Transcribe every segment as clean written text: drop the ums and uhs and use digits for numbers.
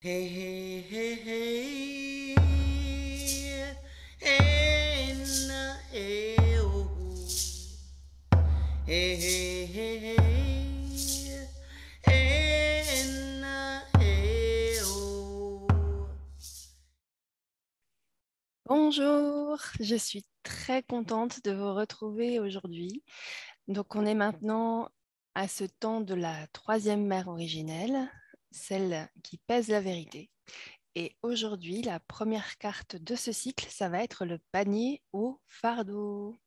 Hey, hey, hey, hey, hey, na, hey, oh. Hey, hey, hey, hey, hey, na, hey, oh. Bonjour, je suis très contente de vous retrouver aujourd'hui. Donc, on est maintenant à ce temps de la troisième mère originelle, celle qui pèse la vérité. Et aujourd'hui, la première carte de ce cycle, ça va être le panier au fardeau.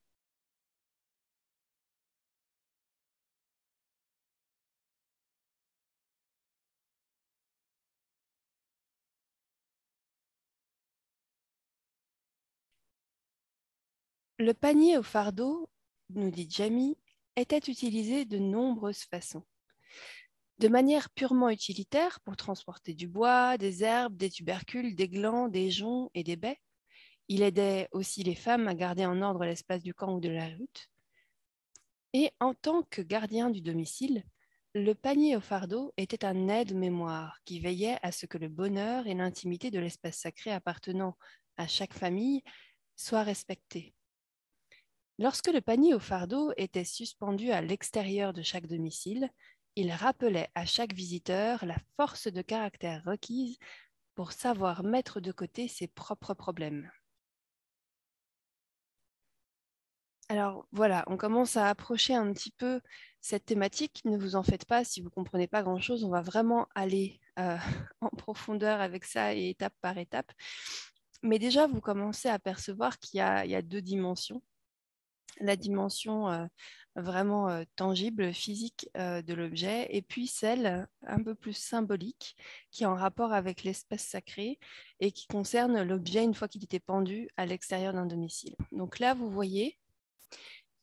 Le panier au fardeau, nous dit Jamie, était utilisé de nombreuses façons. De manière purement utilitaire pour transporter du bois, des herbes, des tubercules, des glands, des joncs et des baies. Il aidait aussi les femmes à garder en ordre l'espace du camp ou de la hutte. Et en tant que gardien du domicile, le panier au fardeau était un aide-mémoire qui veillait à ce que le bonheur et l'intimité de l'espace sacré appartenant à chaque famille soient respectés. Lorsque le panier au fardeau était suspendu à l'extérieur de chaque domicile, il rappelait à chaque visiteur la force de caractère requise pour savoir mettre de côté ses propres problèmes. Alors voilà, on commence à approcher un petit peu cette thématique. Ne vous en faites pas, si vous ne comprenez pas grand-chose, on va vraiment aller en profondeur avec ça et étape par étape. Mais déjà, vous commencez à percevoir qu'il y a deux dimensions. La dimension vraiment tangible, physique de l'objet, et puis celle un peu plus symbolique qui est en rapport avec l'espace sacré et qui concerne l'objet une fois qu'il était pendu à l'extérieur d'un domicile. Donc là, vous voyez,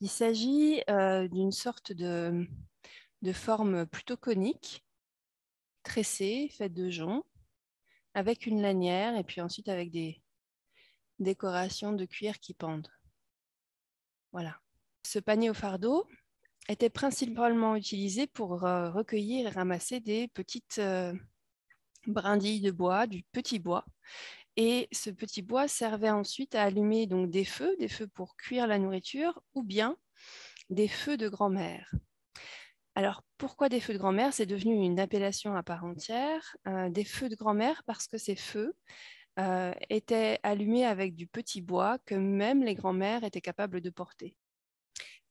il s'agit d'une sorte de forme plutôt conique, tressée, faite de joncs, avec une lanière et puis ensuite avec des décorations de cuir qui pendent. Voilà. Ce panier au fardeau était principalement utilisé pour recueillir et ramasser des petites brindilles de bois, du petit bois. Et ce petit bois servait ensuite à allumer donc des feux pour cuire la nourriture ou bien des feux de grand-mère. Alors, pourquoi des feux de grand-mère? C'est devenu une appellation à part entière. Des feux de grand-mère parce que ces feux étaient allumés avec du petit bois que même les grand-mères étaient capables de porter.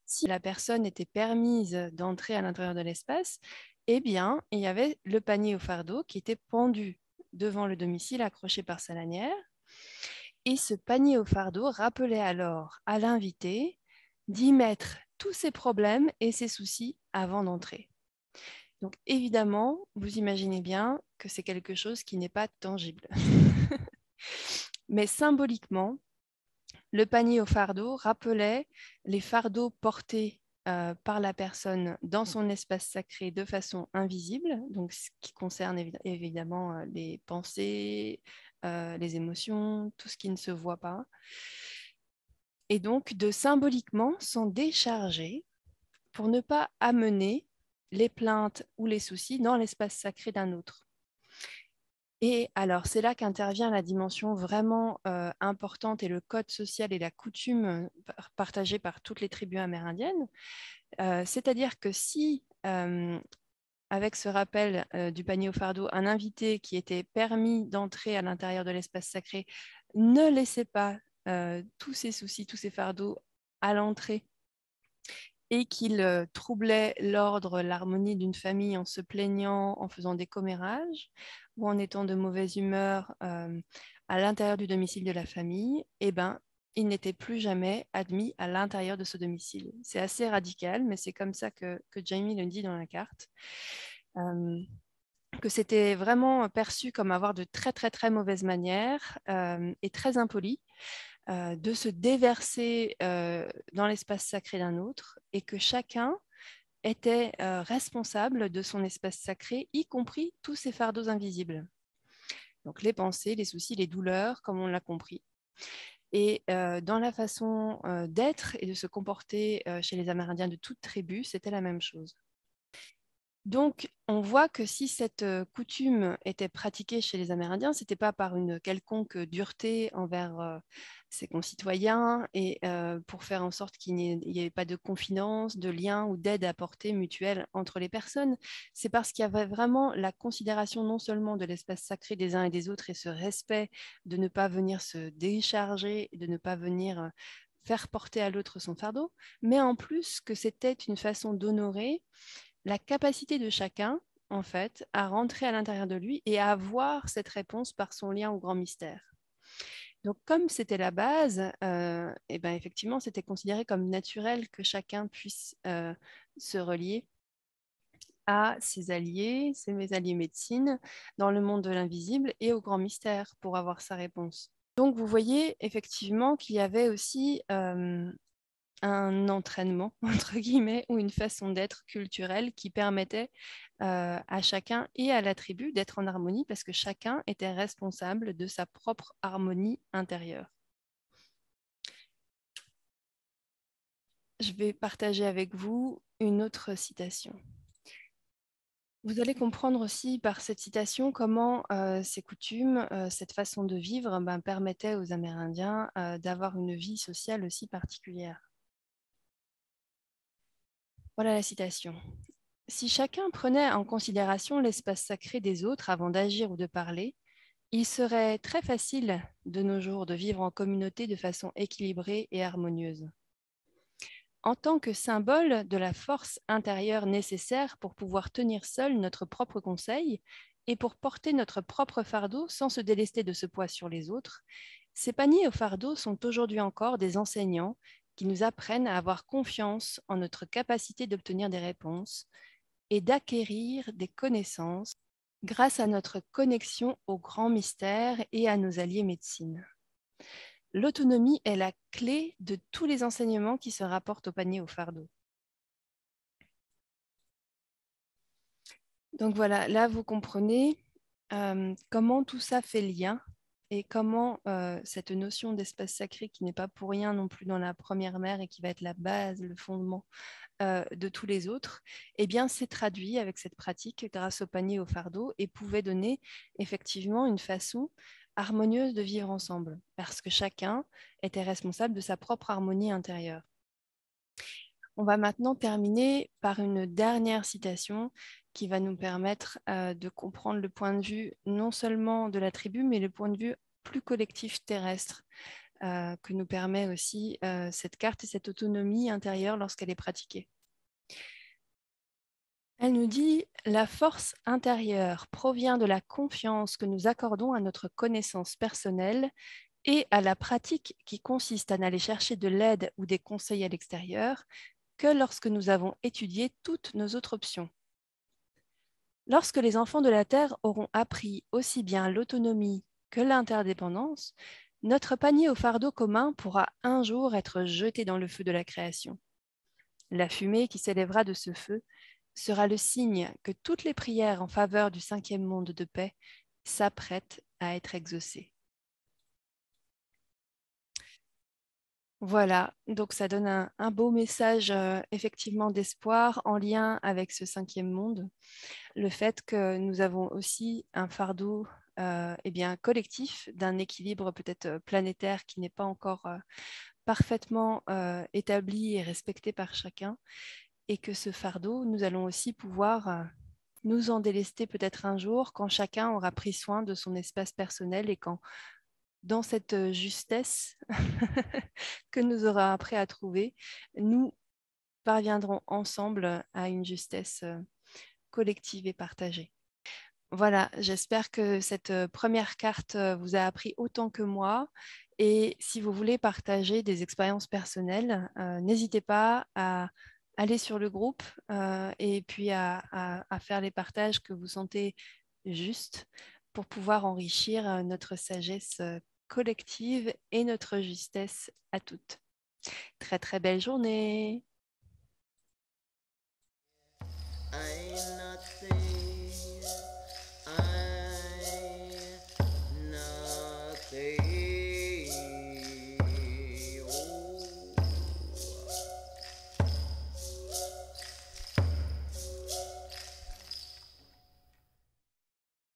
Si la personne était permise d'entrer à l'intérieur de l'espace, eh bien, il y avait le panier au fardeau qui était pendu devant le domicile, accroché par sa lanière. Et ce panier au fardeau rappelait alors à l'invité d'y mettre tous ses problèmes et ses soucis avant d'entrer. Donc évidemment, vous imaginez bien que c'est quelque chose qui n'est pas tangible. Mais symboliquement, le panier au fardeau rappelait les fardeaux portés par la personne dans son espace sacré de façon invisible, donc ce qui concerne évidemment les pensées, les émotions, tout ce qui ne se voit pas, et donc de symboliquement s'en décharger pour ne pas amener les plaintes ou les soucis dans l'espace sacré d'un autre. Et alors, c'est là qu'intervient la dimension vraiment importante et le code social et la coutume partagée par toutes les tribus amérindiennes. C'est-à-dire que si, avec ce rappel du panier au fardeau, un invité qui était permis d'entrer à l'intérieur de l'espace sacré ne laissait pas tous ses soucis, tous ses fardeaux à l'entrée et qu'il troublait l'ordre, l'harmonie d'une famille en se plaignant, en faisant des commérages ou en étant de mauvaise humeur à l'intérieur du domicile de la famille, eh ben, il n'était plus jamais admis à l'intérieur de ce domicile. C'est assez radical, mais c'est comme ça que Jamie le dit dans la carte. Euh, que c'était vraiment perçu comme avoir de très très très mauvaises manières et très impoli de se déverser dans l'espace sacré d'un autre et que chacun était responsable de son espace sacré, y compris tous ses fardeaux invisibles. Donc les pensées, les soucis, les douleurs, comme on l'a compris. Et dans la façon d'être et de se comporter chez les Amérindiens de toute tribu, c'était la même chose. Donc, on voit que si cette coutume était pratiquée chez les Amérindiens, ce n'était pas par une quelconque dureté envers ses concitoyens et pour faire en sorte qu'il n'y ait pas de confidence, de lien ou d'aide apportée mutuelle entre les personnes. C'est parce qu'il y avait vraiment la considération non seulement de l'espace sacré des uns et des autres et ce respect de ne pas venir se décharger, de ne pas venir faire porter à l'autre son fardeau, mais en plus que c'était une façon d'honorer la capacité de chacun, en fait, à rentrer à l'intérieur de lui et à avoir cette réponse par son lien au grand mystère. Donc, comme c'était la base, et ben, effectivement, c'était considéré comme naturel que chacun puisse se relier à ses alliés, ses alliés médecine, dans le monde de l'invisible et au grand mystère pour avoir sa réponse. Donc, vous voyez effectivement qu'il y avait aussi un entraînement, entre guillemets, ou une façon d'être culturelle qui permettait à chacun et à la tribu d'être en harmonie parce que chacun était responsable de sa propre harmonie intérieure. Je vais partager avec vous une autre citation. Vous allez comprendre aussi par cette citation comment ces coutumes, cette façon de vivre permettait aux Amérindiens d'avoir une vie sociale aussi particulière. Voilà la citation. Si chacun prenait en considération l'espace sacré des autres avant d'agir ou de parler, il serait très facile de nos jours de vivre en communauté de façon équilibrée et harmonieuse. En tant que symbole de la force intérieure nécessaire pour pouvoir tenir seul notre propre conseil et pour porter notre propre fardeau sans se délester de ce poids sur les autres, ces paniers au fardeau sont aujourd'hui encore des enseignants qui nous apprennent à avoir confiance en notre capacité d'obtenir des réponses et d'acquérir des connaissances grâce à notre connexion au grand mystère et à nos alliés médecine. L'autonomie est la clé de tous les enseignements qui se rapportent au panier au fardeau. Donc voilà, là vous comprenez comment tout ça fait lien et comment cette notion d'espace sacré qui n'est pas pour rien non plus dans la première mère et qui va être la base, le fondement de tous les autres, eh bien, s'est traduit avec cette pratique grâce au panier au fardeau et pouvait donner effectivement une façon harmonieuse de vivre ensemble, parce que chacun était responsable de sa propre harmonie intérieure. On va maintenant terminer par une dernière citation qui va nous permettre de comprendre le point de vue non seulement de la tribu, mais le point de vue plus collectif terrestre que nous permet aussi cette carte et cette autonomie intérieure lorsqu'elle est pratiquée. Elle nous dit « La force intérieure provient de la confiance que nous accordons à notre connaissance personnelle et à la pratique qui consiste à n'aller chercher de l'aide ou des conseils à l'extérieur que lorsque nous avons étudié toutes nos autres options. Lorsque les enfants de la Terre auront appris aussi bien l'autonomie que l'interdépendance, notre panier au fardeau commun pourra un jour être jeté dans le feu de la création. La fumée qui s'élèvera de ce feu sera le signe que toutes les prières en faveur du 5e monde de paix s'apprêtent à être exaucées. » Voilà, donc ça donne un beau message effectivement d'espoir en lien avec ce 5e monde. Le fait que nous avons aussi un fardeau collectif d'un équilibre peut-être planétaire qui n'est pas encore parfaitement établi et respecté par chacun, et que ce fardeau, nous allons aussi pouvoir nous en délester peut-être un jour quand chacun aura pris soin de son espace personnel et quand, dans cette justesse que nous aurons appris à trouver, nous parviendrons ensemble à une justesse collective et partagée. Voilà, j'espère que cette première carte vous a appris autant que moi. Et si vous voulez partager des expériences personnelles, n'hésitez pas à aller sur le groupe et puis à faire les partages que vous sentez justes pour pouvoir enrichir notre sagesse collective et notre justesse à toutes. Très très belle journée. I'm not saying